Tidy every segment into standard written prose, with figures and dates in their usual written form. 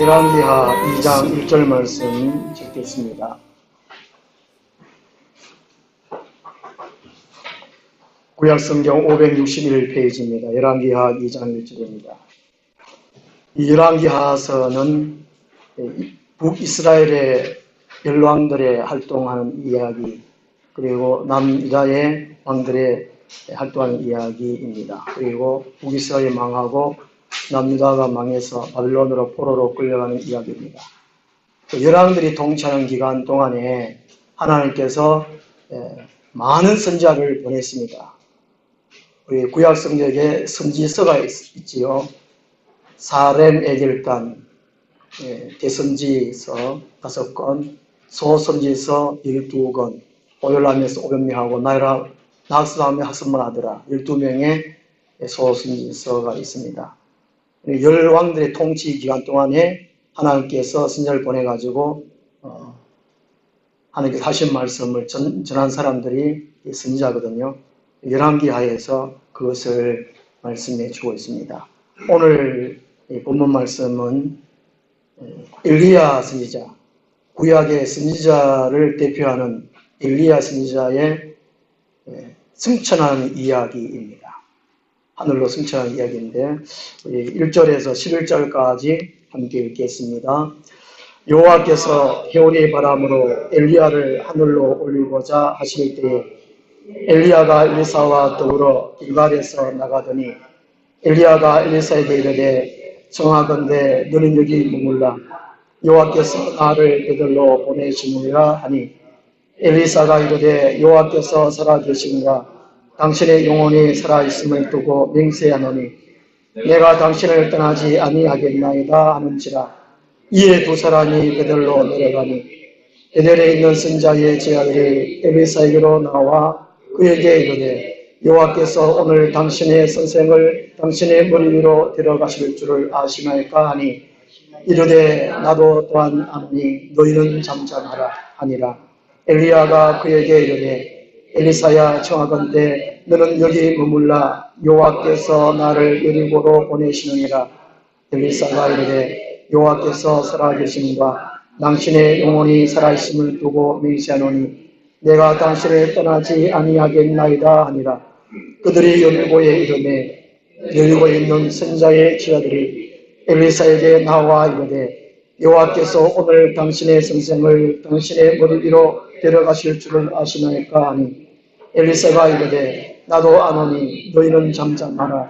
열왕기하 2장 1절 말씀 읽겠습니다. 구약성경 561페이지입니다. 열왕기하 2장 1절입니다. 이 열왕기하서는 북이스라엘의 열왕들의 활동하는 이야기, 그리고 남유다의 왕들의 활동하는 이야기입니다. 그리고 북이스라엘이 망하고 남유다가 망해서 바빌론으로 포로로 끌려가는 이야기입니다. 열왕들이 통치하는 기간 동안에 하나님께서 많은 선지자를 보냈습니다. 우리 구약성경에 선지서가 있지요. 사렘 에겔단, 대선지서 5권, 소선지서 12권, 오열람에서 오변미하고 나이라 낙스함에 학습만 하더라 12명의 소선지서가 있습니다. 열왕들의 통치 기간 동안에 하나님께서 선지자를 보내가지고 하나님께서 하신 말씀을 전한 사람들이 선지자거든요. 열왕기하에서 그것을 말씀해 주고 있습니다. 오늘 본문 말씀은 엘리야 선지자, 구약의 선지자를 대표하는 엘리야 선지자의 승천하는 이야기입니다. 하늘로 승천하는 이야기인데 1절에서 11절까지 함께 읽겠습니다. 여호와께서 해오리 바람으로 엘리야를 하늘로 올리고자 하실 때에 엘리야가 엘리사와 더불어 길갈에서 나가더니 엘리야가 엘리사에게 이르되 청하건대 너는 여기 머물라 여호와께서 나를 베들로 보내시느니라 하니 엘리사가 이르되 여호와께서 살아계신가 당신의 영혼이 살아있음을 두고 맹세하노니 내가 당신을 떠나지 아니하겠나이다 하는지라. 이에 두 사람이 베델로 내려가니 베델에 있는 선지자의 제아들이 엘리사에게로 나와 그에게 이르되 여호와께서 오늘 당신의 선생을 당신의 머리 위로 데려가실 줄을 아시나이까 하니 이르되 나도 또한 아노니 너희는 잠잠하라 하니라. 엘리야가 그에게 이르되 엘리사야 청하건대 너는 여기 머물라 여호와께서 나를 여리고로 보내시느니라. 엘리사가 이르되 여호와께서 살아계심과 당신의 영혼이 살아있음을 두고 맹세하노니 내가 당신을 떠나지 아니하겠나이다 하니라. 그들이 여리고에 이르매 여리고에 있는 선지자의 지하들이 엘리사에게 나와 이르되 여호와께서 오늘 당신의 선생을 당신의 머리 위로 데려가실 줄을 아시나이까 하니 엘리사가 이르되 나도 아노니 너희는 잠잠하라.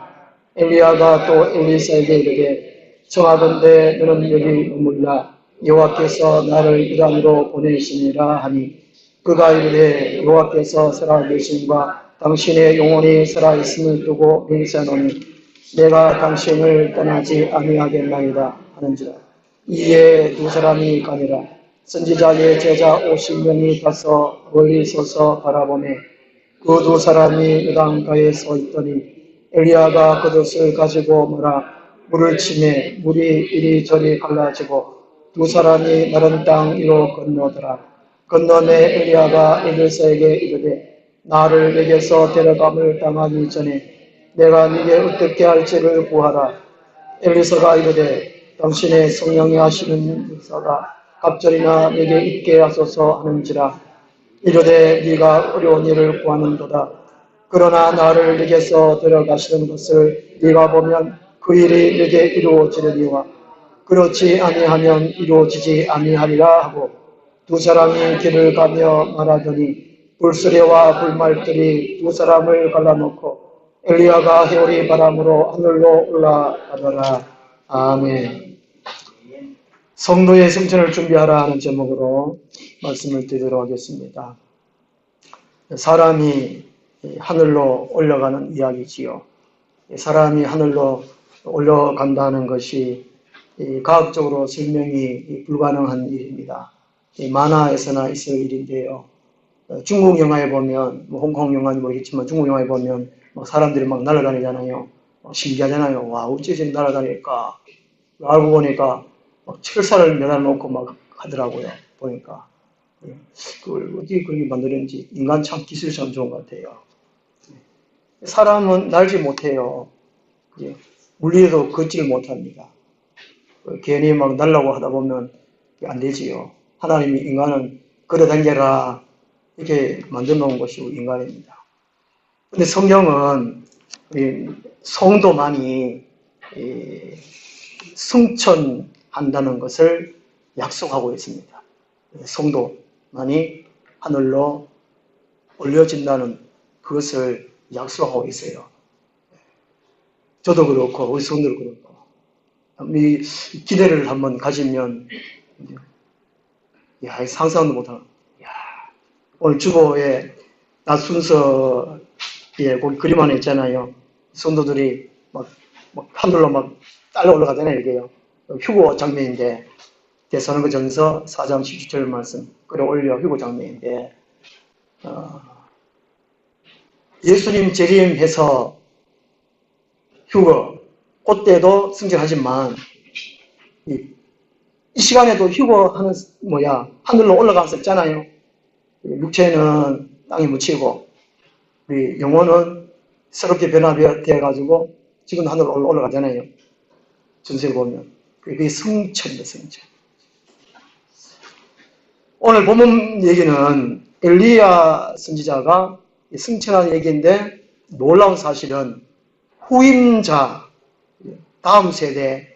엘리야가 또 엘리사에게 이르되 청하건대 너는 여기 머물라 여호와께서 나를 이란으로 보내시니라 하니 그가 이르되 여호와께서 살아계심과 당신의 영혼이 살아있음을 두고 맹세하노니 내가 당신을 떠나지 아니하겠나이다 하는지라. 이에 두 사람이 가니라. 선지자의 제자 50명이 가서 멀리 서서 바라보매 그 두 사람이 요단가에 서 있더니 엘리야가 그릇을 가지고 뭐라 물을 치매 물이 이리저리 갈라지고 두 사람이 마른 땅 위로 건너더라. 건너매 엘리야가 엘리사에게 이르되 나를 내게서 데려감을 당하기 전에 내가 네게 어떻게 할지를 구하라. 엘리사가 이르되 당신의 성령이 하시는 역사가 갑절이나 내게 있게 하소서 하는지라. 이르되 네가 어려운 일을 구하는도다. 그러나 나를 네게서 데려가시는 것을 네가 보면 그 일이 네게 이루어지려니와 그렇지 아니하면 이루어지지 아니하리라 하고 두 사람이 길을 가며 말하더니 불수레와 불말들이 두 사람을 갈라놓고 엘리야가 해오리 바람으로 하늘로 올라가더라. 아멘. 성도의 승천을 준비하라 하는 제목으로 말씀을 드리도록 하겠습니다. 사람이 하늘로 올라가는 이야기지요. 사람이 하늘로 올라간다는 것이 과학적으로 설명이 불가능한 일입니다. 만화에서나 있을 일인데요. 중국 영화에 보면, 홍콩 영화는 모르겠지만 중국 영화에 보면 사람들이 막 날아다니잖아요. 신기하잖아요. 와, 어째 저렇게 날아다닐까? 알고 보니까 막 철사를 매달 놓고 막 하더라고요. 보니까. 그걸 어떻게 그렇게 만들었는지 인간 참 기술이 참 좋은 것 같아요. 사람은 날지 못해요. 물리에도 걷지를 못합니다. 괜히 막 날라고 하다 보면 안 되지요. 하나님이 인간은 걸어다녀라 이렇게 만들어 놓은 것이 인간입니다. 근데 성경은 성도만이 승천한다는 것을 약속하고 있습니다. 성도만이 하늘로 올려진다는 그것을 약속하고 있어요. 저도 그렇고 우리 성도도 그렇고 이 기대를 한번 가지면 상상도 못하는 오늘 주보에 낮 순서에 거기 그림 안에 있잖아요. 성도들이 막 하늘로 막 딸려 올라가잖아요. 이게요. 휴거 장면인데 데살로니가 전서 4장 17절 말씀 끌어올려 휴거 장면인데 예수님 재림해서 휴거 그때도 승천하지만 이 시간에도 휴거하는 하늘로 올라갈 수 없잖아요. 육체는 땅에 묻히고 우리 영혼은 새롭게 변화되어 가지고 지금 하늘로 올라가잖아요. 전세를 보면 그게 승천입니다. 승천. 오늘 본문 얘기는 엘리야 선지자가 승천한 얘기인데 놀라운 사실은 후임자 다음 세대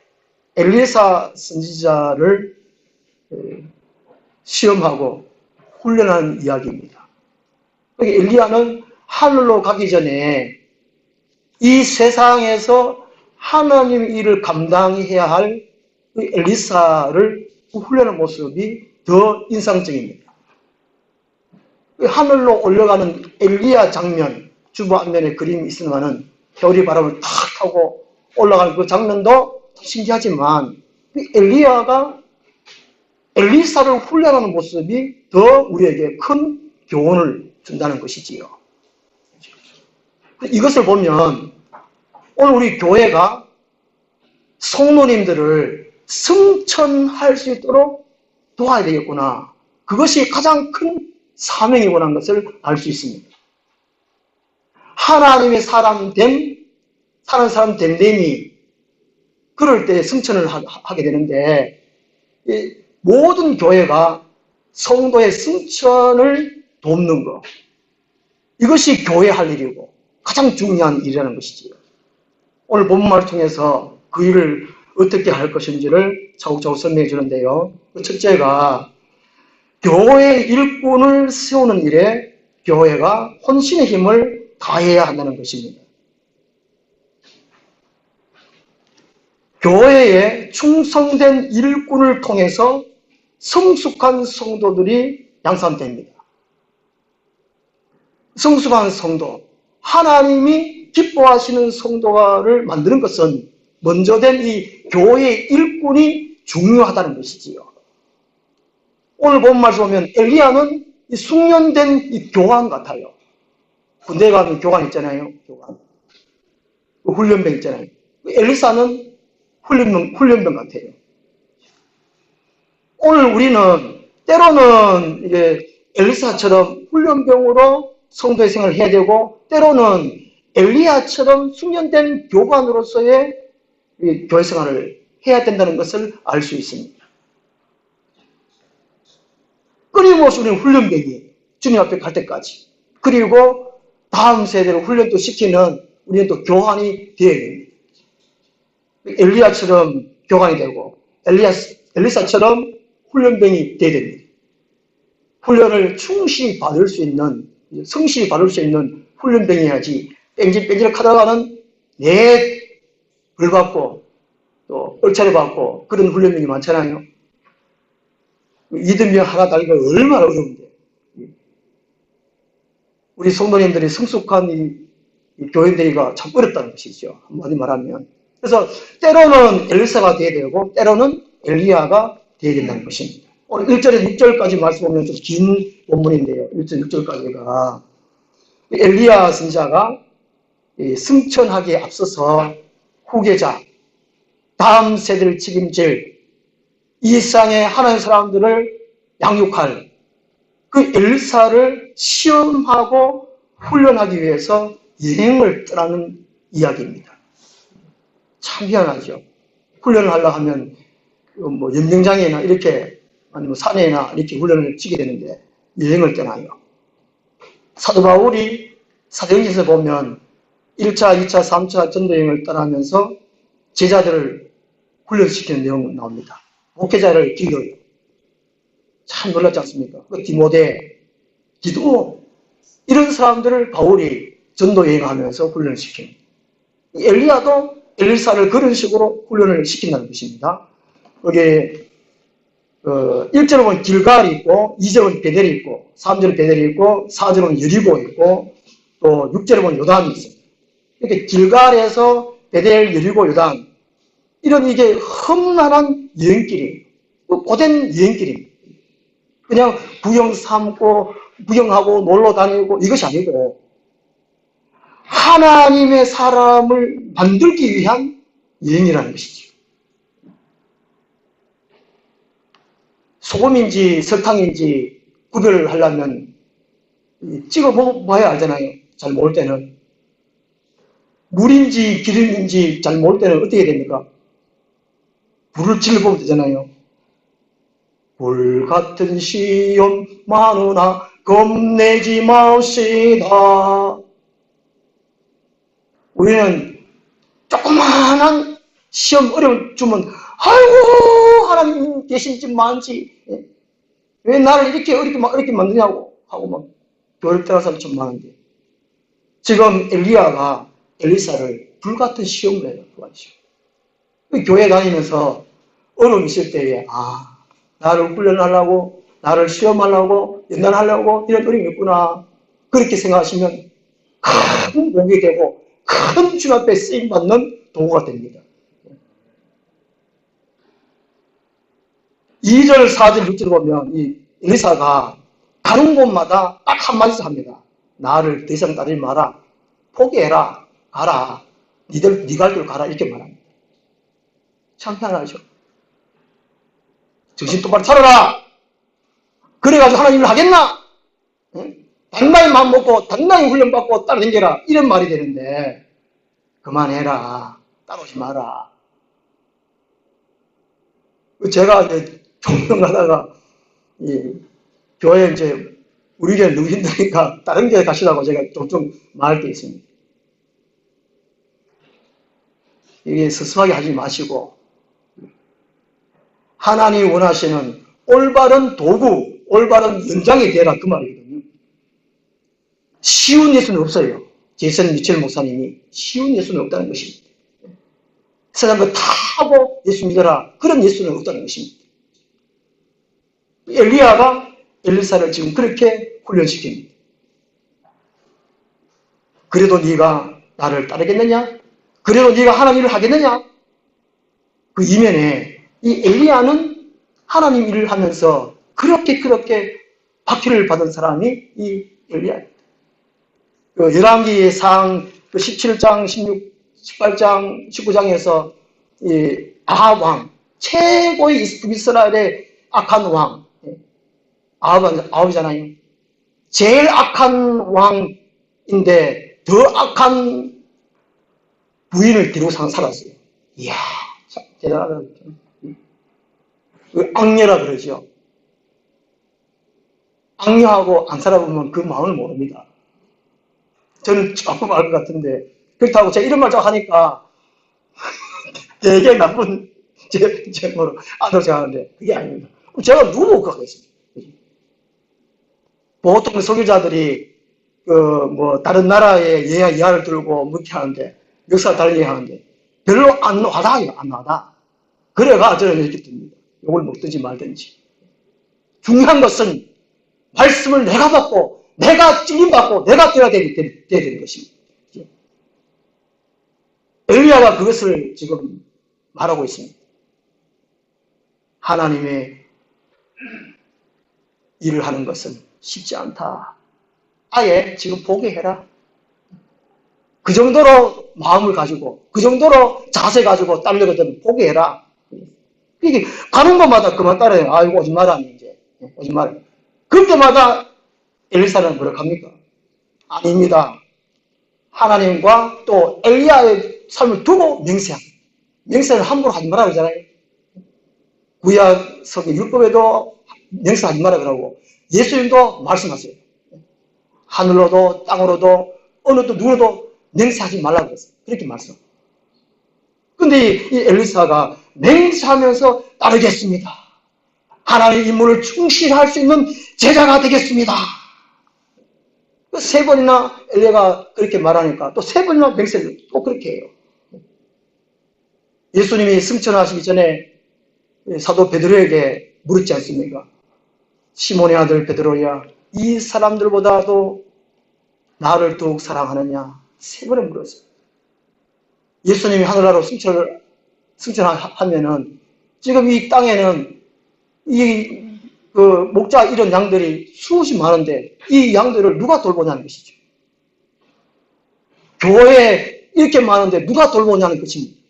엘리사 선지자를 시험하고 훈련한 이야기입니다. 엘리야는 하늘로 가기 전에 이 세상에서 하나님의 일을 감당해야 할 엘리사를 훈련한 모습이 더 인상적입니다. 하늘로 올라가는 엘리야 장면, 주보 앞면에 그림이 있으면은 겨울이 바람을 탁 타고 올라가는 그 장면도 신기하지만 엘리야가 엘리사를 훈련하는 모습이 더 우리에게 큰 교훈을 준다는 것이지요. 이것을 보면 오늘 우리 교회가 성도님들을 승천할 수 있도록 도와야 되겠구나. 그것이 가장 큰 사명이구나 것을 알 수 있습니다. 하나님의 사람 됨됨이 그럴 때 승천을 하게 되는데 모든 교회가 성도의 승천을 돕는 것 이것이 교회 할 일이고 가장 중요한 일이라는 것이지요. 오늘 본문을 통해서 그 일을 어떻게 할 것인지를 차곡차곡 설명해 주는데요. 첫째가 교회의 일꾼을 세우는 일에 교회가 혼신의 힘을 다해야 한다는 것입니다. 교회에 충성된 일꾼을 통해서 성숙한 성도들이 양산됩니다. 성숙한 성도, 하나님이 기뻐하시는 성도를 만드는 것은 먼저 된 이 교회의 일꾼이 중요하다는 것이지요. 오늘 본 말씀 보면 엘리야는 이 숙련된 이 교관 같아요. 군대 가면 교관 있잖아요. 교관. 훈련병 있잖아요. 엘리사는 훈련병 같아요. 오늘 우리는 때로는 이게 엘리사처럼 훈련병으로 성도의 생활을 해야 되고 때로는 엘리야처럼 숙련된 교관으로서의 교회 생활을 해야 된다는 것을 알 수 있습니다. 끊임없이 우리는 훈련병이 주님 앞에 갈 때까지 그리고 다음 세대를 훈련도 시키는 우리는 또 교환이 되어야 됩니다. 엘리야처럼 교관이 되고 엘리사처럼 훈련병이 되어야 됩니다. 훈련을 충실히 받을 수 있는 성실히 받을 수 있는 훈련병이어야지 뺑질뺑질 하다가는 벌 받고 또 얼차려 받고 그런 훈련병이 많잖아요. 이등병 하나 달기가 얼마나 어려운데 우리 성도님들이 성숙한 이 교인들이가 참 어렵다는 것이죠. 한마디 말하면. 그래서 때로는 엘리사가 되어야 되고 때로는 엘리야가 되어야 된다는 것입니다. 오늘 1절에서 6절까지 말씀 보면 좀 긴 본문인데요. 1절, 6절까지가 엘리야 선지자가 승천하기에 앞서서 후계자, 다음 세대를 책임질 이 세상의 하나님의 사람들을 양육할 그 엘리사를 시험하고 훈련하기 위해서 여행을 떠나는 이야기입니다. 참 희한하죠. 훈련을 하려고 하면 뭐 연명장에나 이렇게 아니면 산에나 이렇게 훈련을 치게 되는데 여행을 떠나요. 사도 바울이 사도행전에서 보면 1차, 2차, 3차 전도여행을 떠나면서 제자들을 훈련시키는 내용이 나옵니다. 목회자를 기도해요. 참 놀랍지 않습니까? 그 디모데, 기도 이런 사람들을 바울이 전도 여행하면서 훈련을 시킵니다. 엘리야도 엘리사를 그런 식으로 훈련을 시킨다는 것입니다. 여기 1절은 보면 길갈이 있고 2절은 베델이 있고 3절은 베델이 있고 4절은 여리고 있고 또 6절에 보면 요단이 있습니다. 이렇게 길갈에서 베델, 여리고, 요단 이런 이게 험난한 여행길이 고된 여행길입니다. 그냥 구경 삼고 구경하고 놀러 다니고 이것이 아니고 하나님의 사람을 만들기 위한 여행이라는 것이죠. 소금인지 설탕인지 구별을 하려면 찍어봐야 알잖아요. 잘 모를 때는. 물인지 기름인지 잘 모를 때는 어떻게 됩니까? 불을 질러보면 되잖아요. 불같은 시험 많으나 겁내지 마시다. 우리는 조그마한 시험 어려움 주면 아이고 하나님 계신지 많지 왜 나를 이렇게 어렵게 만드냐고 하고 막 교회를 떠난 사람 참 많은데 지금 엘리야가 엘리사를 불같은 시험을 해요. 교회 다니면서 어려움이 있을 때에 나를 훈련하려고 나를 시험하려고 연단하려고 이런 어려움이 있구나 그렇게 생각하시면 큰 복이 되고 큰 주 앞에 쓰임받는 도구가 됩니다. 2절, 4절, 6절 보면 이 엘리사가 가는 곳마다 딱 한마디씩 합니다. 나를 더 이상 따르지 마라. 포기해라. 가라. 네 갈 길 가라. 이렇게 말합니다. 참 희한하죠. 정신 똑바로 차려라. 그래가지고 하나님을 하겠나? 당당히 마음 먹고 당당히 훈련받고 따라다니라. 이런 말이 되는데 그만해라. 따라오지 마라. 제가 이제 종명하다가 교회 이제 우리 교회 누구 힘드니까 다른 교회 가시라고 제가 종종 말할 때 있습니다. 이게 서슴하게 하지 마시고 하나님이 원하시는 올바른 도구, 올바른 연장이 되라 그 말이거든요. 쉬운 예수는 없어요. 제이슨 미첼 목사님이 쉬운 예수는 없다는 것입니다. 세상을 다 하고 예수 믿어라 그런 예수는 없다는 것입니다. 엘리야가 엘리사를 지금 그렇게 훈련시킵니다. 그래도 네가 나를 따르겠느냐? 그래도 네가 하나님 일을 하겠느냐? 그 이면에 이 엘리야는 하나님 일을 하면서 그렇게 박해를 받은 사람이 이 엘리야입니다. 그 열왕기상 17장, 16, 18장, 19장에서 이 아합 왕, 최고의 이스라엘의 악한 왕, 아합이잖아요. 제일 악한 왕인데 더 악한 부인을 데리고 살았어요. 이야, 참 대단하다. 악녀라 그러죠. 악녀하고 안 살아보면 그 마음을 모릅니다. 저는 조금 알 것 같은데 그렇다고 제가 이런 말 자꾸 하니까 되게 나쁜 제 뭐로 아들 생각하는데 그게 아닙니다. 제가 누구 못 가겠습니다. 보통 설교자들이 뭐 다른 나라의 예화를 들고 묻게 하는데 역사 달리 하는데 별로 안 와닿아요. 안 와닿아. 그래가 저는 이렇게 듭니다. 이걸 먹든지 말든지. 중요한 것은 말씀을 내가 받고 내가 찔림받고 내가 떠야 되는 것입니다. 엘리야가 그것을 지금 말하고 있습니다. 하나님의 일을 하는 것은 쉽지 않다. 아예 지금 포기해라. 그 정도로 마음을 가지고 그 정도로 자세 가지고 따르거든 포기해라. 이게 가는 곳마다 그만 따라요. 아이고 오지 마라 이제 오지 마라. 그때마다 엘리사는 뭐라고 합니까? 아닙니다. 하나님과 또 엘리야의 삶을 두고 맹세합니다. 맹세를 함부로 하지 말라 그러잖아요. 구약성의 율법에도 맹세하지 마라 그러고 예수님도 말씀하세요. 하늘로도 땅으로도 어느 또 누구로도 맹세하지 말라고 그랬어요. 그렇게 말씀. 근데 이 엘리사가 맹세하면서 따르겠습니다. 하나님의 임무를 충실히 할 수 있는 제자가 되겠습니다. 세 번이나 엘리야가 그렇게 말하니까 또 세 번이나 맹세를 또 그렇게 해요. 예수님이 승천하시기 전에 사도 베드로에게 물었지 않습니까? 시몬의 아들 베드로야, 이 사람들보다도 나를 더욱 사랑하느냐? 세 번을 물었어요. 예수님이 하늘나라로 승천하면은 지금 이 땅에는 목자 이런 양들이 수없이 많은데 이 양들을 누가 돌보냐는 것이죠. 교회에 이렇게 많은데 누가 돌보냐는 것입니다.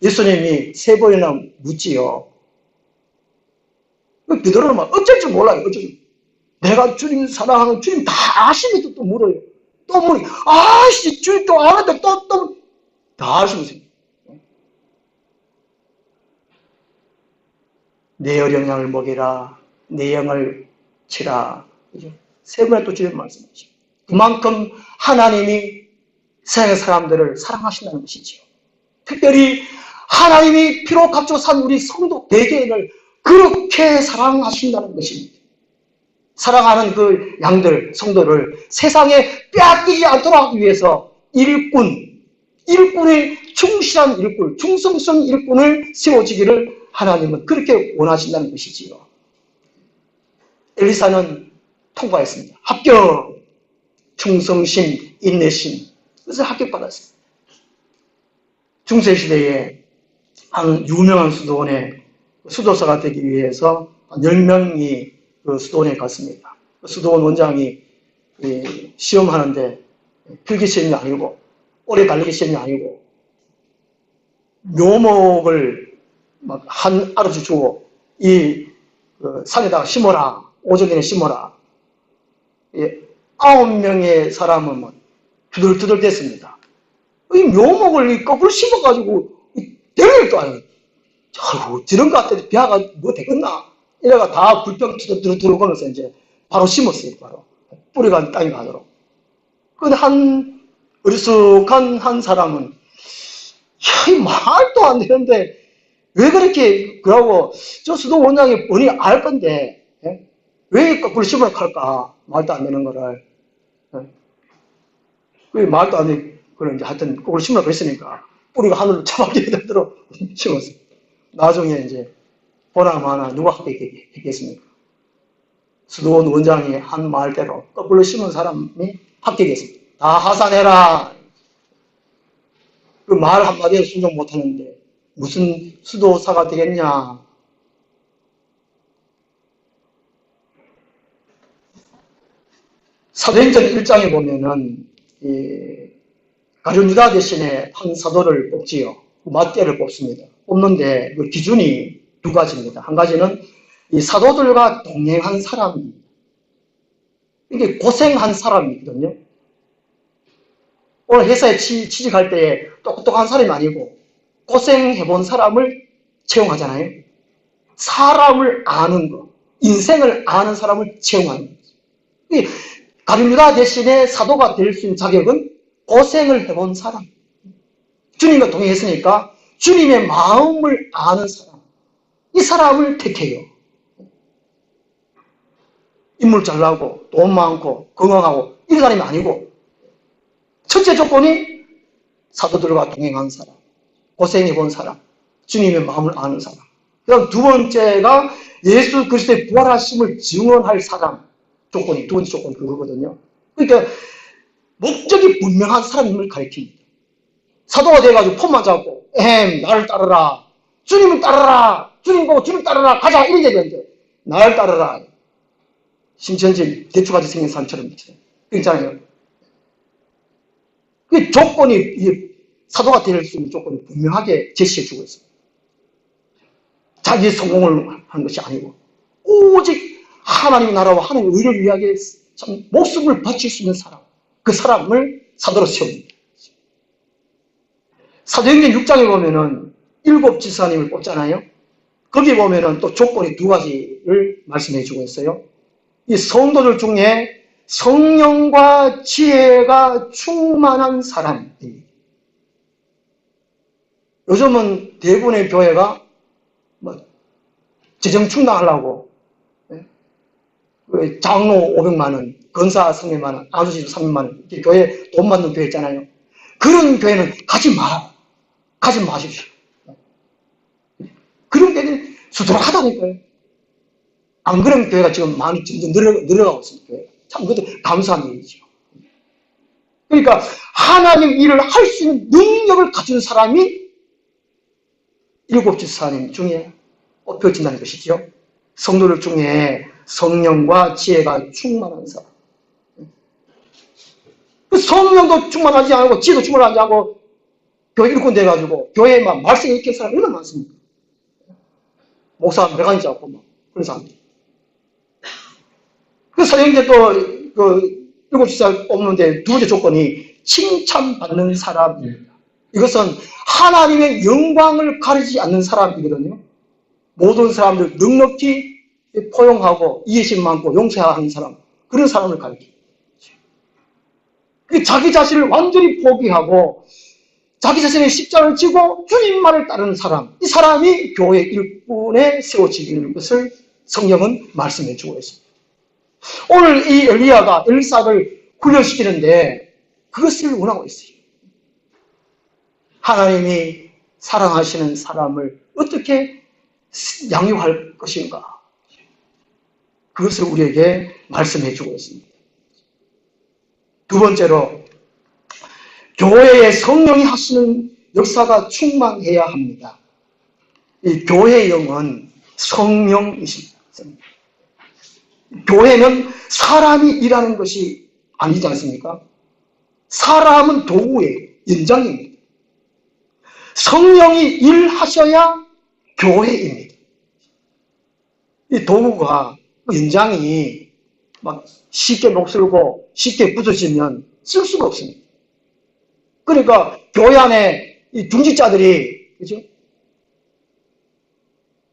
예수님이 세 번이나 묻지요. 베드로는 막 어쩔 줄 몰라요. 어쩔 줄. 내가 주님 사랑하는 주님 다 아시면서 또 물어요. 또 물어요. 아씨 주님 또 아는데 또 다 아시면서. 내 어린 양을 먹이라. 내 영을 치라. 세 번에 또 주님 말씀하시죠. 그만큼 하나님이 세상의 사람들을 사랑하신다는 것이죠. 특별히 하나님이 피로 값주고 산 우리 성도 개개인을 그렇게 사랑하신다는 것입니다. 사랑하는 그 양들, 성도를 세상에 빼앗기지 않도록 하기 위해서 일꾼의 충실한 일꾼, 충성성 일꾼을 세워지기를 하나님은 그렇게 원하신다는 것이지요. 엘리사는 통과했습니다. 합격! 충성심, 인내심. 그래서 합격받았습니다. 중세시대에 한 유명한 수도원의 수도사가 되기 위해서 10명이 그 수도원에 갔습니다. 수도원 원장이 시험하는데 필기 시험이 아니고 오래 달리기 시험이 아니고 묘목을 막 한 아르지 주고 산에다가 심어라. 오전에 심어라. 9명의 사람은 막 두들두들 됐습니다. 이 묘목을 거꾸로 심어가지고 되는 것도 아니에요. 아이고 저런 것 같아 비아가 뭐 되겠나 이래가 다 불평 들어가면서 이제 바로 심었어요. 바로 뿌리가 땅에 가도록. 근데 한 어리숙한 한 사람은 야, 이 말도 안 되는데 왜 그렇게 그러고 저 수도 원장이 뻔히 알 건데 왜 거꾸로 심으라고 할까 말도 안 되는 거를 왜 말도 안 돼. 그걸 이제 하여튼 거꾸로 심으라고 했으니까 뿌리가 하늘로 차갑게 되도록 심었어요. 나중에 이제 보나마나 누가 합격했겠습니까? 수도원 원장이 한 말대로 거꾸로 심은 사람이 합격했습니다. 다 하산해라. 그 말 한마디에 순종 못하는데 무슨 수도사가 되겠냐. 사도행전 1장에 보면은 가룟 유다 대신에 한 사도를 뽑지요. 맏대를 뽑습니다. 뽑는데 그 기준이 두 가지입니다. 한 가지는 이 사도들과 동행한 사람입니다. 이게 고생한 사람이거든요. 오늘 회사에 취직할 때 똑똑한 사람이 아니고 고생해본 사람을 채용하잖아요. 사람을 아는 거, 인생을 아는 사람을 채용하는 거죠. 가룟 유다 대신에 사도가 될 수 있는 자격은 고생을 해본 사람. 주님과 동행했으니까 주님의 마음을 아는 사람. 이 사람을 택해요. 인물 잘나고 돈 많고 건강하고 이런 사람이 아니고 첫째 조건이 사도들과 동행한 사람. 고생해본 사람. 주님의 마음을 아는 사람. 그다음 두 번째가 예수 그리스도의 부활하심을 증언할 사람. 조건이 두 번째 조건이 그거거든요. 그러니까 목적이 분명한 사람임을 가리킵니다. 사도가 돼가지고 폰만 잡고 나를 따르라. 주님을 따르라. 주님 보고 주님 따르라. 가자. 이렇게 되는데 나를 따르라. 심천지 대추같이 생긴 사람처럼 그렇잖아요. 그 조건이 사도가 될 수 있는 조건이 분명하게 제시해주고 있습니다. 자기의 성공을 하는 것이 아니고 오직 하나님의 나라와 하나님의 의를 위하여 참 목숨을 바칠 수 있는 사람. 그 사람을 사도로 세웁니다. 사도행전 6장에 보면은 7 지사님을 뽑잖아요. 거기 보면은 또 조건이 2가지를 말씀해 주고 있어요. 이 성도들 중에 성령과 지혜가 충만한 사람입니다. 요즘은 대부분의 교회가 뭐 재정 충당하려고 장로 500만 원, 건사 300만 원, 아저씨도 300만 원, 교회 돈 받는 교회 있잖아요. 그런 교회는 가지 마십시오. 그런 교회는 수두룩하다니까요. 안 그러면 교회가 지금 많이 점점 늘어가고 있습니다. 참 그것도 감사한 일이죠. 그러니까 하나님 일을 할 수 있는 능력을 가진 사람이 7 지사님 중에 뽑혀진다는 것이죠. 성도들 중에 성령과 지혜가 충만한 사람. 성령도 충만하지 않고 지혜도 충만하지 않고 교회 일꾼 돼가지고 교회에만 말씀 읽는 사람이 얼마나 많습니까? 목사 매간지 않고 막 그런 사람들. 그 사형제 또 7 지사 뽑는데 2번째 조건이 칭찬받는 사람입니다. 이것은 하나님의 영광을 가리지 않는 사람이거든요. 모든 사람들 넉넉히 포용하고 이해심 많고 용서하는 사람, 그런 사람을 가리킵니다. 자기 자신을 완전히 포기하고 자기 자신의 십자가를 지고 주님만을 따르는 사람, 이 사람이 교회 일꾼에 세워지는 것을 성경은 말씀해 주고 있습니다. 오늘 이 엘리야가 엘리사를 훈련시키는데 그것을 원하고 있어요. 하나님이 사랑하시는 사람을 어떻게 양육할 것인가, 그것을 우리에게 말씀해 주고 있습니다. 2번째로 교회에 성령이 하시는 역사가 충만해야 합니다. 이 교회의 영은 성령이십니다. 교회는 사람이 일하는 것이 아니지 않습니까? 사람은 도구예요. 연장입니다. 성령이 일하셔야 교회입니다. 이 도구가, 연장이 막 쉽게 녹슬고 쉽게 부서지면 쓸 수가 없습니다. 그러니까 교회 안에 이 중직자들이, 그죠?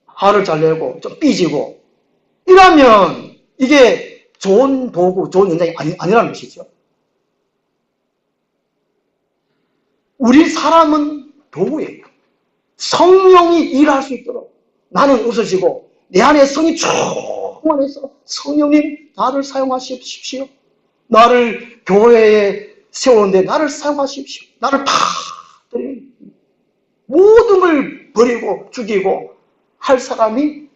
화를 잘 내고 좀 삐지고 이러면 이게 좋은 도구, 좋은 연장이 아니라는 것이죠. 우리 사람은 도구예요. 성령이 일할 수 있도록 나는 웃어지고 내 안에 성이 충만해서 성령님 나를 사용하십시오. 나를 교회에 세우는데 나를 사용하십시오. 나를 다 모든 걸 버리고 죽이고 할 사람이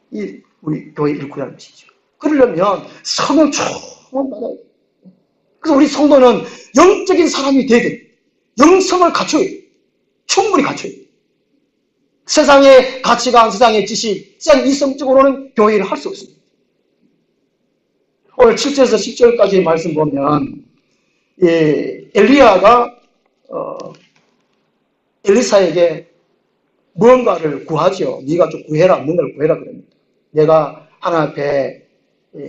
우리 교회 일꾼이라는 것이죠. 그러려면 성령 충만 받아야 돼요. 그래서 우리 성도는 영적인 사람이 돼야 돼요. 영성을 갖춰야 돼요. 충분히 갖춰야 돼요. 세상의 가치관, 세상의 지식, 세상 이성적으로는 교회 일을 할 수 없습니다. 오늘 7절에서 10절까지 말씀 보면 엘리야가 엘리사에게 무언가를 구하죠. 네가 좀 구해라, 뭔가를 구해라 그럽니다. 내가 하나님 앞에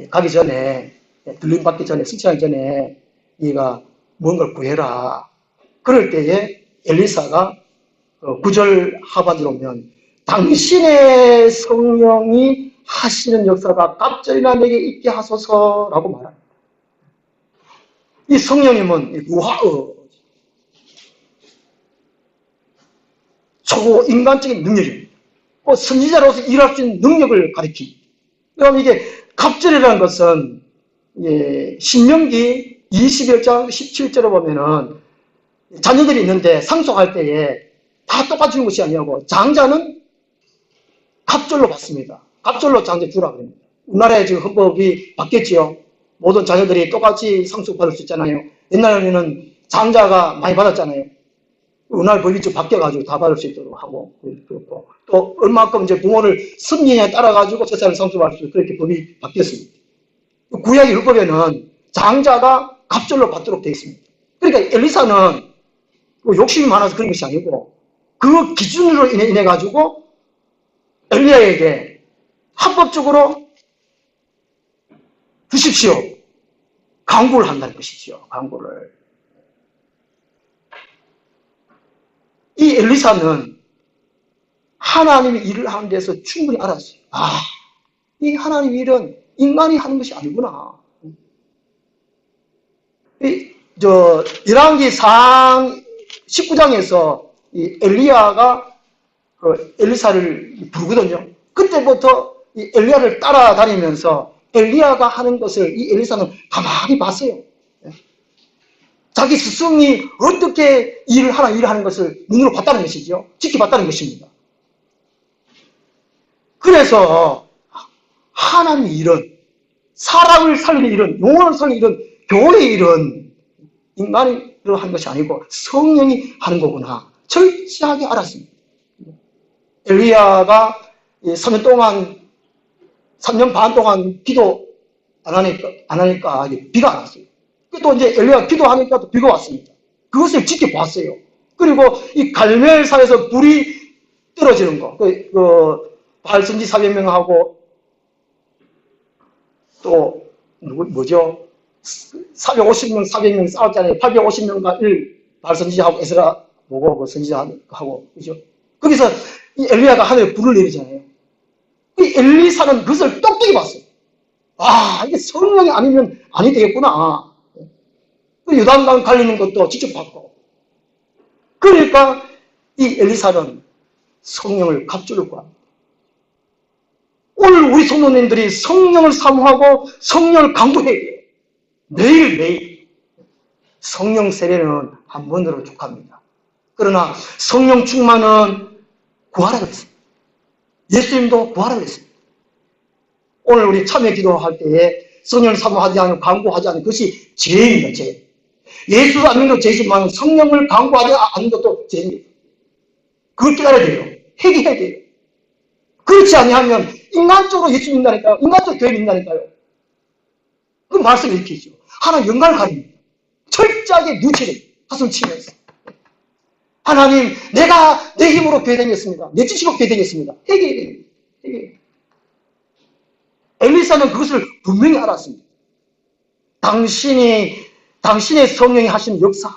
가기 전에, 들림 받기 전에, 승천하기 전에 네가 무언가를 구해라. 그럴 때에 엘리사가 9절 하반으로 오면 당신의 성령이 하시는 역사가 갑절이나 내게 있게 하소서라고 말합니다. 이 성령님은 무하의 초인간적인 능력입니다. 선지자로서 일할 수 있는 능력을 가리킵니다. 그럼 이게 갑절이라는 것은 신명기 21장 17절에 보면은 자녀들이 있는데 상속할 때에 다 똑같이 주는 것이 아니고 장자는 갑절로 받습니다. 갑절로 장자 주라 그럽니다. 우리나라에 지금 헌법이 바뀌었지요. 모든 자녀들이 똑같이 상속받을 수 있잖아요. 옛날에는 장자가 많이 받았잖아요. 우리나라 법이 좀 바뀌어가지고 다 받을 수 있도록 하고, 그렇고. 또 얼마큼 이제 부모를 섭리에 따라가지고 재산을 상속받을 수 있도록 그렇게 법이 바뀌었습니다. 구약 율법에는 장자가 갑절로 받도록 되어 있습니다. 그러니까 엘리사는 욕심이 많아서 그런 것이 아니고 그 기준으로 인해 가지고 엘리야에게 합법적으로 주십시오. 강구를 한다는 것이죠. 강구를. 이 엘리사는 하나님이 일을 하는 데서 충분히 알았어요. 아, 이 하나님 일은 인간이 하는 것이 아니구나. 열왕기상 19장에서 이 엘리야가 엘리사를 부르거든요. 그때부터 이 엘리야를 따라다니면서 엘리야가 하는 것을 이 엘리사는 가만히 봤어요. 자기 스승이 어떻게 일을 하는 것을 눈으로 봤다는 것이죠. 지켜봤다는 것입니다. 그래서 하나님의 일은, 사람을 살리는 일은, 영혼을 살리는 일은, 교회의 일은 인간이 하는 것이 아니고 성령이 하는 거구나. 철저하게 알았습니다. 엘리야가 3년 동안, 3년 반 동안 기도 안 하니까 비가 안 왔어요. 또 이제 엘리야가 기도하니까 또 비가 왔습니다. 그것을 지켜봤어요. 그리고 이 갈멜산에서 불이 떨어지는 거, 발선지 400명하고 또 뭐죠? 450명, 400명 싸웠잖아요. 850명과 1 발선지하고 에스라 보고 그 선지자하고 그죠? 거기서 이 엘리야가 하늘에 불을 내리잖아요. 이 엘리사는 그것을 똑똑히 봤어요. 아, 이게 성령이 아니면 아니 되겠구나. 그 요단강 갈리는 것도 직접 봤고. 그러니까 이 엘리사는 성령을 갑주를 구합니다. 오늘 우리 성도님들이 성령을 사모하고 성령을 강구해야 돼요. 매일매일. 성령 세례는 한 번으로 족합니다. 그러나 성령 충만은 구하라고 했습니다. 예수님도 구하라고 했습니다. 오늘 우리 참여 기도할 때에 성령을 사모하지 않고 강구하지 않는 것이 죄입니다. 죄. 예수를 안 믿는 것도 죄지만 성령을 강구하지 않는 것도 죄입니다. 그걸 깨달아야 돼요. 회개해야 돼요. 그렇지 아니하면 인간적으로 예수 믿는다니까요. 인간적으로 교회 믿는다니까요. 그 말씀을 일으키죠. 하나님 영광을 가립니다. 철저하게 누치를 가슴 치면서 하나님, 내가 내 힘으로 교회 다녔습니다. 내 지식으로 교회 다녔습니다. 회개해야 됩니다. 회개. 엘리사는 그것을 분명히 알았습니다. 당신의 성령이 하시는 역사.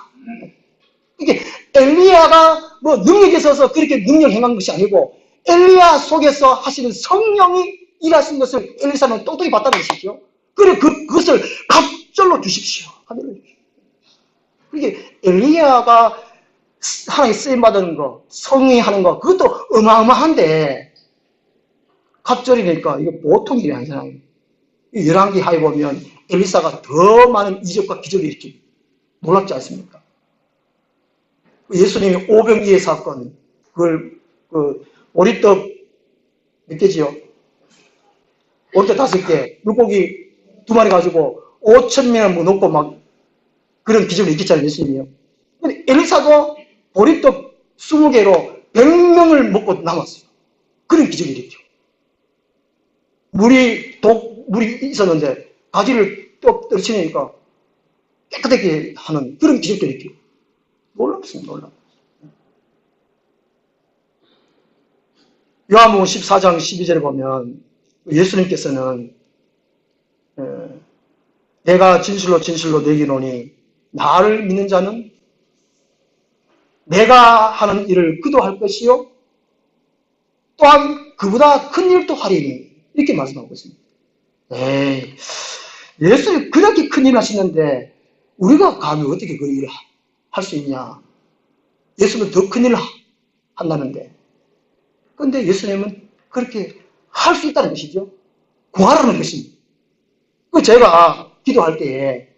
이게 엘리야가 뭐 능력이 있어서 그렇게 능력을 행한 것이 아니고 엘리야 속에서 하시는 성령이 일하시는 것을 엘리사는 똑똑히 봤다는 것이죠. 그래 그것을 갑절로 주십시오. 하늘로 주십시오. 이게 엘리야가 하나님 쓰임받은 거, 성령이 하는 거, 그것도 어마어마한데 갑절이니까 이게 보통 일이 아니잖아요. 열왕기 하에 보면 엘리사가 더 많은 이적과 기적을 일으킵니다. 놀랍지 않습니까? 예수님이 오병이의 사건, 그걸 오리떡 몇 개지요? 오리떡 5개, 물고기 2마리 가지고 5,000명을 놓고 막 그런 기적을 일으켰잖아요, 예수님이요. 근데 엘리사도 보리떡 20개로 100명을 먹고 남았어요. 그런 기적이 일으켜. 물이 있었는데 가지를 뚝 떨어치니까 깨끗하게 하는 그런 기적도 일으켜. 놀랍습니다, 놀랍. 요한복음 14장 12절에 보면 예수님께서는 내가 진실로 진실로 너희에게 이르노니 나를 믿는 자는 내가 하는 일을 그도 할 것이요 또한 그보다 큰 일도 하리니 이렇게 말씀하고 있습니다. 에이, 예수님이 그렇게 큰 일을 하시는데 우리가 감히 어떻게 그 일을 할 수 있냐. 예수님은 더 큰 일을 한다는데 그런데 예수님은 그렇게 할 수 있다는 것이죠. 구하라는 것입니다. 제가 기도할 때에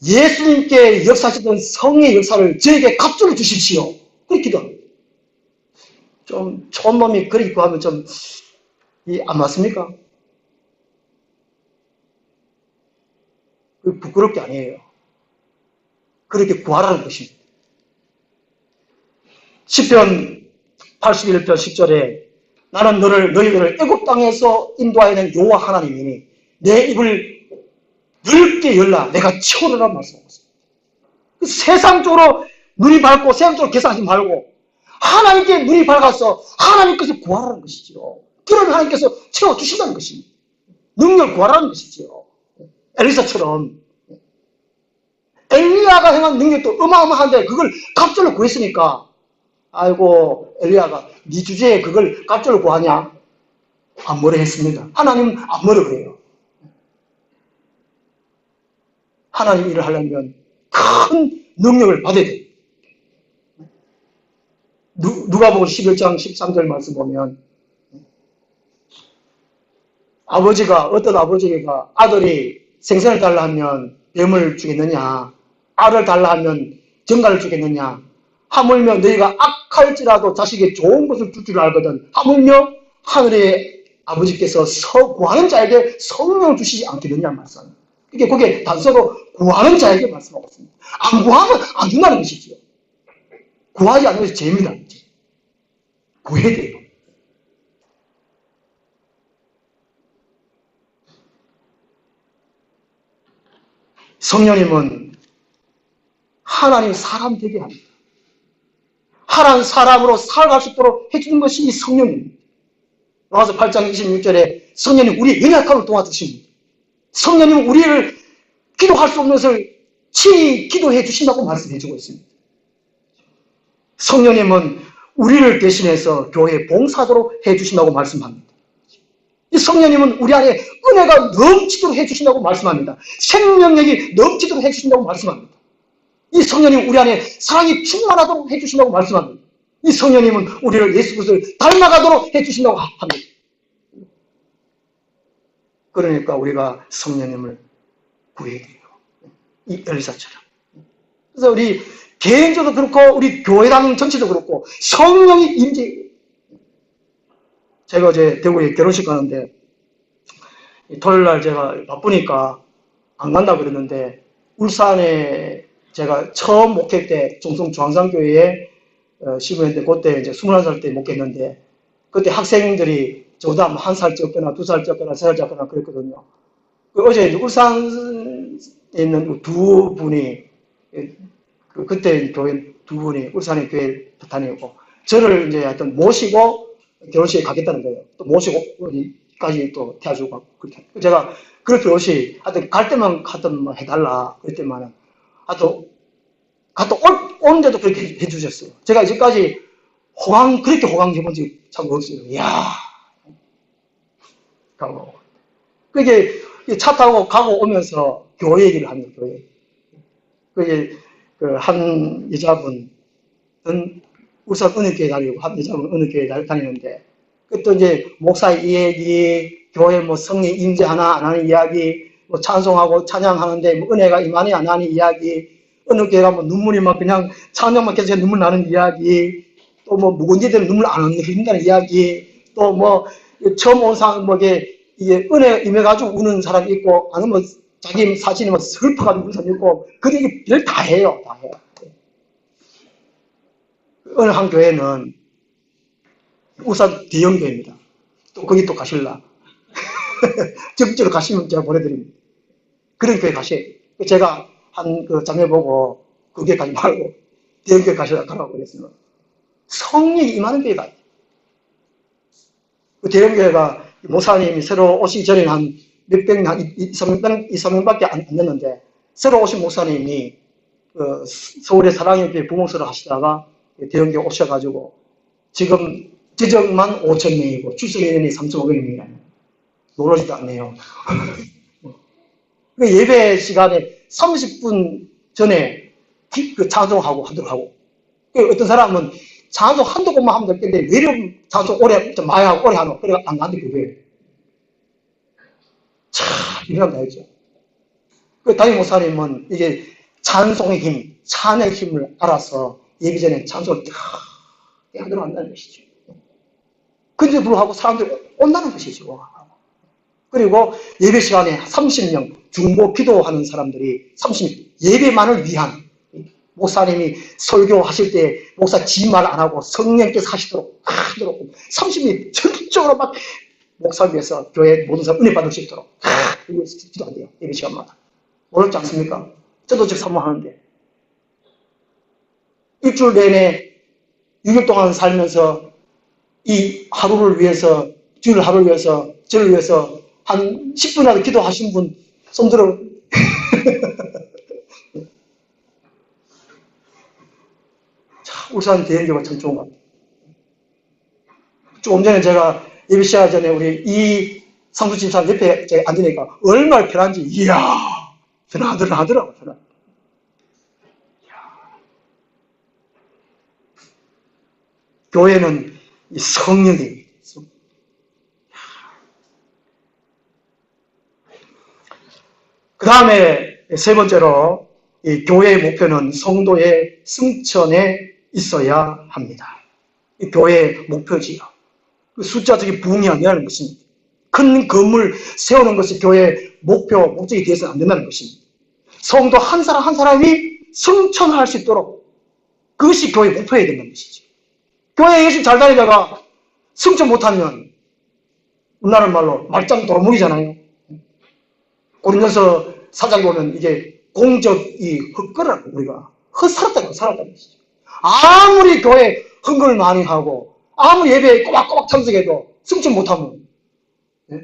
예수님께 역사하셨던 성의 역사를 저에게 갑절로 주십시오. 그렇게 기도합니다. 좀 촌놈이 그렇게 구하면 좀 안 맞습니까? 부끄럽 게 아니에요. 그렇게 구하라는 것입니다. 시편 81편 10절에 나는 너희들을 애굽 땅에서 인도하여낸 여호와 하나님이니 내 입을 넓게 열라 내가 채우리라 말씀하고 있습니다. 세상적으로 눈이 밝고 세상적으로 계산하지 말고 하나님께 눈이 밝아서 하나님 것을 구하라는 것이죠. 그러면 하나님께서 채워주신다는 것입니다. 능력을 구하라는 것이죠. 엘리사처럼 엘리야가 행한 능력도 어마어마한데 그걸 갑절로 구했으니까 아이고 엘리야가 네 주제에 그걸 갑절로 구하냐? 안 뭐라 했습니다. 하나님 안 뭐라 그래요. 하나님 일을 하려면 큰 능력을 받아야 돼요. 누가복음 11장 13절 말씀 보면 어떤 아버지가 아들이 생선을 달라 하면 뱀을 주겠느냐, 알을 달라 하면 정갈을 주겠느냐, 하물며 너희가 악할지라도 자식에게 좋은 것을 줄 줄 알거든 하물며 하늘의 아버지께서 구하는 자에게 성령을 주시지 않겠느냐 말씀합니다. 그게 단서로 구하는 자에게 말씀하고 있습니다. 안 구하면 안 준다는 것이죠. 구하지 않는 것이 죄입니다. 구해야 돼요. 성령님은 하나님 사람 되게 합니다. 하나님 사람으로 살아갈 수 있도록 해주는 것이 이 성령입니다. 로마서 8장 26절에 성령님 우리의 연약함을 도와주십니다. 성령님은 우리를 기도할 수 없는 것을 친히 기도해 주신다고 말씀해 주고 있습니다. 성령님은 우리를 대신해서 교회에 봉사하도록 해 주신다고 말씀합니다. 이 성령님은 우리 안에 은혜가 넘치도록 해주신다고 말씀합니다. 생명력이 넘치도록 해주신다고 말씀합니다. 이 성령님은 우리 안에 사랑이 충만하도록 해주신다고 말씀합니다. 이 성령님은 우리를 예수 그리스도를 닮아가도록 해주신다고 합니다. 그러니까 우리가 성령님을 구해야 돼요. 이 엘리사처럼. 그래서 우리 개인적으로 그렇고 우리 교회당 전체도 그렇고 성령이 임재. 제가 어제 대구에 결혼식 가는데 토요일날 제가 바쁘니까 안 간다고 그랬는데 울산에 제가 처음 목회 때 종성 중앙상교회에 시부했는데 그때 이제 21살 때 목회했는데 그때 학생들이 저보다 1살 적거나 2살 적거나 3살 적거나 그랬거든요. 어제 울산에 있는 두 분이 그때 교회 두 분이 울산의 교회 다니고 저를 이제 하여튼 모시고 결혼식에 가겠다는 거예요. 또 모시고 어디까지 또 태워주고 가고 그렇게. 제가 그렇게 옷이 하여튼 갈 때만 하여튼 뭐 해달라 그랬더니만은 하여튼 갔다 오는데도 그렇게 해주셨어요. 제가 이제까지 그렇게 호강 해본 적이 참 없어요. 이야. 가고. 그게 차 타고 가고 오면서 교회 얘기를 합니다. 교회. 그게 한 여자분은 울산 은혜교회 다니고 한 여자분 은혜교회 다니는데 또 이제 목사 이야기, 교회 뭐 성령 임재하나 안 하는 이야기, 뭐 찬송하고 찬양하는데 뭐 은혜가 임하니 안 하는 이야기, 은혜교회가 뭐 눈물이 막 그냥 찬양만 계속 눈물 나는 이야기, 또 뭐 묵은지들은 눈물 안 흘린다는 이야기, 또 뭐 처음 온 사람 뭐 이게 은혜 임해가지고 우는 사람이 있고 아니면 뭐 자기 사진이 뭐 슬퍼가지고 우는 사람이 있고 그게 별 다 해요, 다 해요. 어느 한 교회는 울산 대형교회입니다. 또 거기 또 가실라. 적극적으로 가시면 제가 보내드립니다. 그런 교회 가셔야 돼요. 제가 한 자매 보고 그 교회 가지 말고 대형교회 가라고 그랬어요. 성령이 임하는 교회 가요. 그 대형교회가 목사님이 새로 오시기 전에는 한 몇백 명, 2, 3명밖에 안 됐는데 새로 오신 목사님이 서울의 사랑의 교회 부목사를 하시다가 대형교회 오셔가지고 지금 지정만 5,000명이고 출석인원이 3,500명이라요. 놀라지도 않네요. 예배 시간에 30분 전에 찬송하고 하도록 하고 어떤 사람은 찬송 한두 곡만 하면 될 텐데 왜 이렇게 찬송 좀 많이 하고 오래 하노? 그래 안 간대 그게. 참 이런 거 알죠. 담임 목사님은 이게 찬송의 힘, 찬의 힘을 알아서 예기 전에 찬송을 크게 하도록 한다는 것이죠. 근데 불구하고 사람들이 온다는 것이죠. 그리고 예배 시간에 30명 중보 기도하는 사람들이 30명 예배만을 위한 목사님이 설교하실 때 목사 지 말 안 하고 성령께서 하시도록 30명이 전적으로 막 목사 위해서 교회 모든 사람 은혜 받을 수 있도록 이거 기도한대요. 예배 시간마다. 어렵지 않습니까? 저도 즉 사모하는데 일주일 내내 6일 동안 살면서 이 하루를 위해서 주일 하루를 위해서 저를 위해서 한 10분이라도 기도하신 분 손들어 울산 대형교가 참 좋은 것 같아요. 조금 전에 제가 예배 시작 전에 우리 이 성수 집사님 옆에 제가 앉으니까 얼마나 편한지, 이야, 편하더라고요. 교회는 이 성령이, 그 다음에 세 번째로 이 교회의 목표는 성도의 승천에 있어야 합니다. 이 교회의 목표지요. 그 숫자적인 부흥이 아니라는 것입니다. 큰 건물 세우는 것이 교회의 목적이 되어서는 안 된다는 것입니다. 성도 한 사람 한 사람이 승천할 수 있도록 그것이 교회의 목표여야 된다는 것이죠. 교회에 열심히 잘 다니다가 승천 못하면 우리나라 말로 말짱 도루묵이잖아요. 고린도서 4장 보면 이게 공적이 헛거라고, 우리가 헛살았다고 살았다는 것이죠. 아무리 교회 헌금을 많이 하고 아무리 예배에 꼬박꼬박 참석해도 승천 못하면, 네?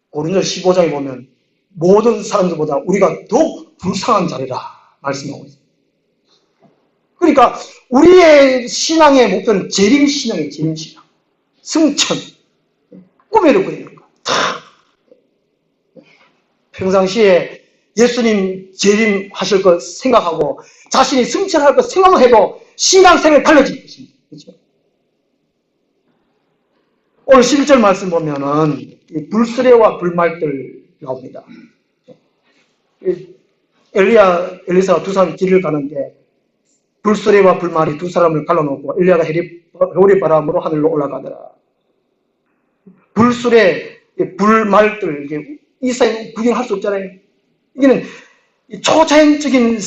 고린도서 15장에 보면 모든 사람들보다 우리가 더욱 불쌍한 자리라 말씀하고 있습니다. 그러니까 우리의 신앙의 목표는 재림신앙이에요. 재림신앙. 승천. 꿈에도 그리는 거. 평상시에 예수님 재림하실 것 생각하고 자신이 승천할 것 생각만 해도 신앙생활이 달라지는 것입니다. 그렇죠? 오늘 11절 말씀 보면은 불수레와 불말들 나옵니다. 엘리사가 두 사람이 길을 가는데 불수레와 불말이 두 사람을 갈라놓고 엘리야가 회오리바람으로 하늘로 올라가더라. 불수레, 불말들, 이게 이사에 구경할 수 없잖아요. 이게는 초자연적인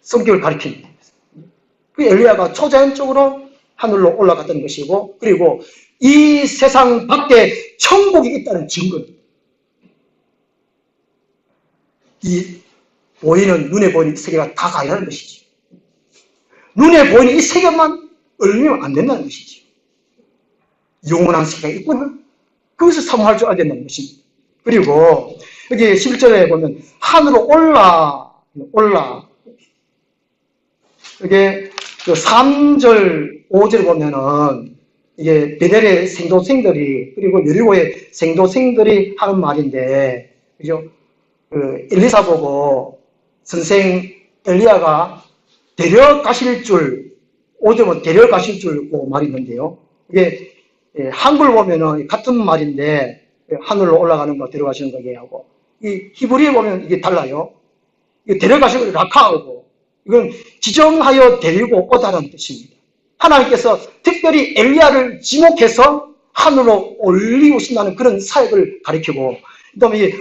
성격을 가리킵니다. 그 엘리야가 초자연적으로 하늘로 올라갔다는 것이고, 그리고 이 세상 밖에 천국이 있다는 증거입니다. 이 보이는, 눈에 보이는 세계가 다가 아니라는 것이죠. 눈에 보이는 이 세계만 얼리면 안 된다는 것이죠. 영원한 세계가 있구나. 그것을 사모할 줄 알아야 된다는 것입니다. 그리고 여기 11절에 보면 하늘로 올라. 이게 그 3절, 5절에 보면은 이게 베델의 생도생들이, 그리고 여리고의 생도생들이 하는 말인데, 그죠? 그 엘리사 보고 선생 엘리야가 데려가실 줄, 5절은 데려가실 줄 말이 있는데요. 이게 한글 보면은 같은 말인데 하늘로 올라가는 거 데려가시는 거 얘기하고, 이 히브리에 보면 이게 달라요. 이게 데려가시는 거 라카하고, 이건 지정하여 데리고 오다는 뜻입니다. 하나님께서 특별히 엘리야를 지목해서 하늘로 올리우신다는 그런 사역을 가리키고, 그다음에 이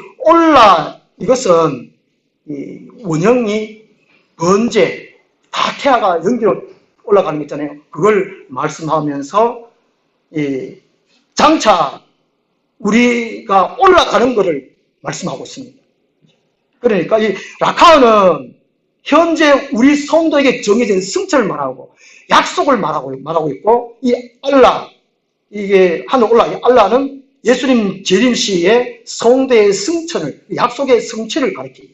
이것은 이 원형이 번제, 다케아가 연기로 올라가는 거 있잖아요. 그걸 말씀하면서 장차 우리가 올라가는 것을 말씀하고 있습니다. 그러니까 이 라카는 현재 우리 성도에게 정해진 승천을 말하고 약속을 말하고 있고, 이 알라, 이게 하늘 올라, 알라는 예수님 재림 시에 성도의 승천을, 약속의 성취를 가리킵니다.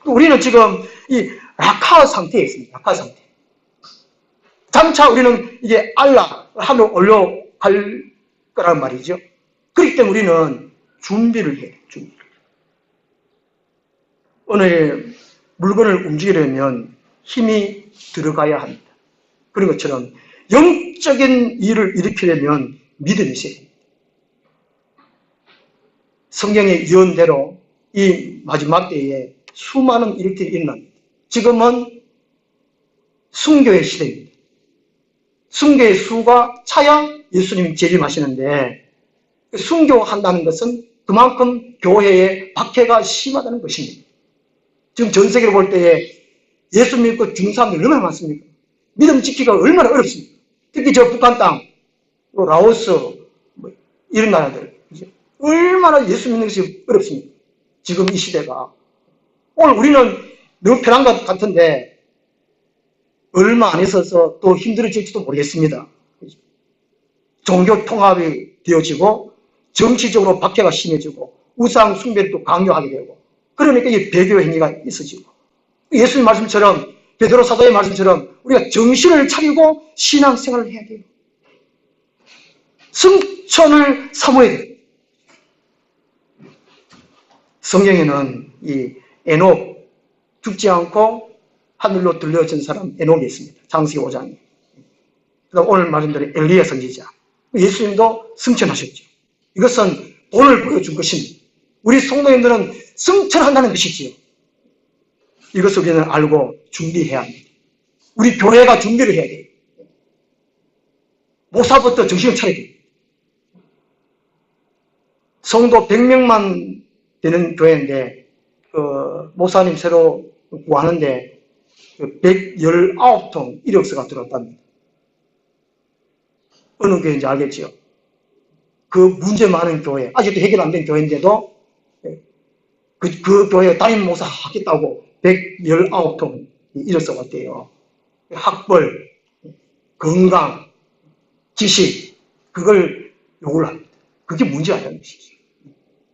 우리는 지금 이 라카 상태에 있습니다. 라카 상태. 장차 우리는 이게 알라, 하늘로 올라갈 거란 말이죠. 그렇기 때문에 우리는 준비를 해야 돼요. 준비를. 오늘 물건을 움직이려면 힘이 들어가야 합니다. 그런 것처럼 영적인 일을 일으키려면 믿음이 있어야 됩니다. 성경의 예언대로 이 마지막 때에 수많은 일들이 일어납니다. 지금은 순교의 시대입니다. 순교의 수가 차야 예수님이 재림하시는데, 순교한다는 것은 그만큼 교회의 박해가 심하다는 것입니다. 지금 전 세계를 볼 때에 예수 믿고 죽는 사람들이 얼마나 많습니까? 믿음 지키기가 얼마나 어렵습니까? 특히 저 북한 땅, 라오스, 이런 나라들, 얼마나 예수 믿는 것이 어렵습니까? 지금 이 시대가. 오늘 우리는 너무 편한 것 같은데 얼마 안 있어서 또 힘들어질지도 모르겠습니다. 종교 통합이 되어지고 정치적으로 박해가 심해지고 우상 숭배를 또 강요하게 되고, 그러니까 이 배교 행위가 있어지고, 예수님 말씀처럼 베드로 사도의 말씀처럼 우리가 정신을 차리고 신앙생활을 해야 돼요. 승천을 사모해야 돼요. 성경에는 이 에녹, 죽지 않고 하늘로 들려진 사람 에녹이 있습니다. 창세기 5장에. 그다음 오늘 말씀드린 엘리야 선지자. 예수님도 승천하셨죠. 이것은 오늘 보여준 것입니다. 우리 성도님들은 승천한다는 것이지요. 이것을 우리는 알고 준비해야 합니다. 우리 교회가 준비를 해야 돼요. 목사부터 정신을 차려야 돼요. 성도 100명만 되는 교회인데 목사님 새로 구하는데 119통 이력서가 들어왔답니다. 어느 교회인지 알겠지요? 그 문제 많은 교회, 아직도 해결 안 된 교회인데도 그 교회 담임 목사 하겠다고 119통 이력서가 왔대요. 학벌, 건강, 지식, 그걸 요구를 합니다. 그게 문제 아니라는 것이죠.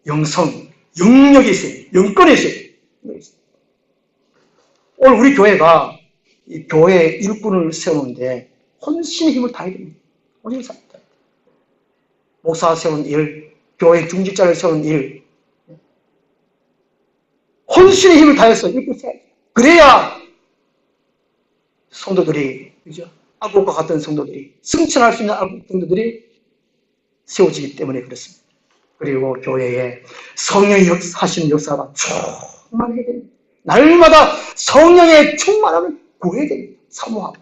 영성, 영역이 있어요. 영권이 있어요. 오늘 우리 교회가 이 교회 일꾼을 세우는데 혼신의 힘을 다해야 됩니다. 혼신의 힘을 다해야 됩니다. 목사 세우는 일, 교회 중직자를 세우는 일, 혼신의 힘을 다해서 일꾼을 세워야 돼요. 그래야 성도들이, 그죠? 아국과 같은 성도들이, 승천할 수 있는 아국 성도들이 세워지기 때문에 그렇습니다. 그리고 교회에 성령의 하시는 역사가 충만해야 됩니다. 날마다 성령의 충만함을 구해야 됩니다. 사모하고.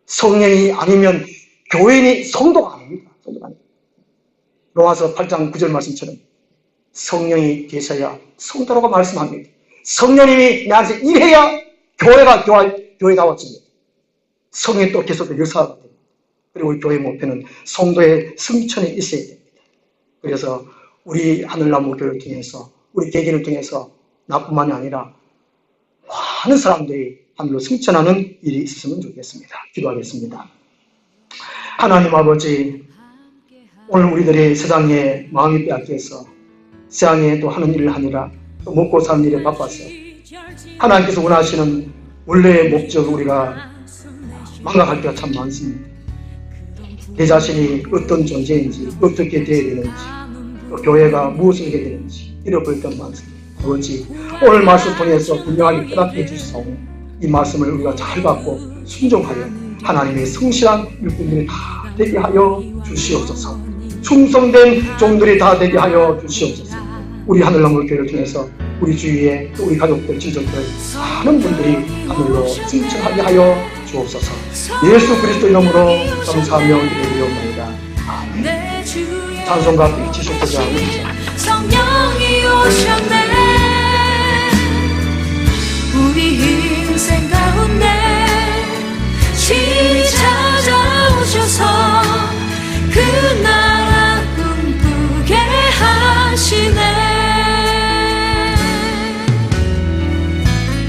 성령이 아니면 교인이 성도가 아닙니다. 성도가 아닙니다. 로마서 8장 9절 말씀처럼 성령이 계셔야 성도라고 말씀합니다. 성령님이 나한테 일해야 교회가 교회다워집니다. 성령이 또 계속 역사가 됩니다. 그리고 우리 교회 목표는 성도의 승천이 있어야 됩니다. 그래서 우리 하늘나무 교회를 통해서 우리 개개인을 통해서 나뿐만이 아니라 많은 사람들이 하늘로 승천하는 일이 있었으면 좋겠습니다. 기도하겠습니다. 하나님 아버지, 오늘 우리들이 세상에 마음이 빼앗겨서 세상에 또 하는 일을 하느라 또 먹고 사는 일에 바빠서 하나님께서 원하시는 원래의 목적을 우리가 망각할 때가 참 많습니다. 내 자신이 어떤 존재인지, 어떻게 되어야 되는지, 또 교회가 무엇을 해야 되는지 잃어버릴 때가 많습니다. 아버지, 오늘 말씀 통해서 분명하게 깨닫게 주시사오니 이 말씀을 우리가 잘 받고 순종하여 하나님의 성실한 일꾼들이 다 되게 하여 주시옵소서. 충성된 종들이 다 되게 하여 주시옵소서. 우리 하늘나무 교회를 통해서 우리 주위에 또 우리 가족들, 친척들 많은 분들이 하늘로 승천하게 하여 주옵소서. 예수 그리스도 이름으로 감사하며 기도드리옵나이다. 아멘. 찬송가 179장 성령이 오셨네. 우리 인생 가운데 친히 찾아오셔서 그 나라 꿈꾸게 하시네.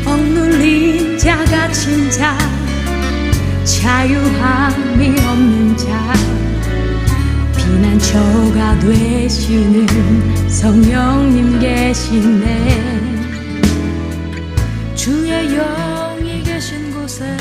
억눌린 자 갇힌 자 자유함이 없는 자 피난처가 되시는 성령님 계시네. 주의 영이 계신 곳에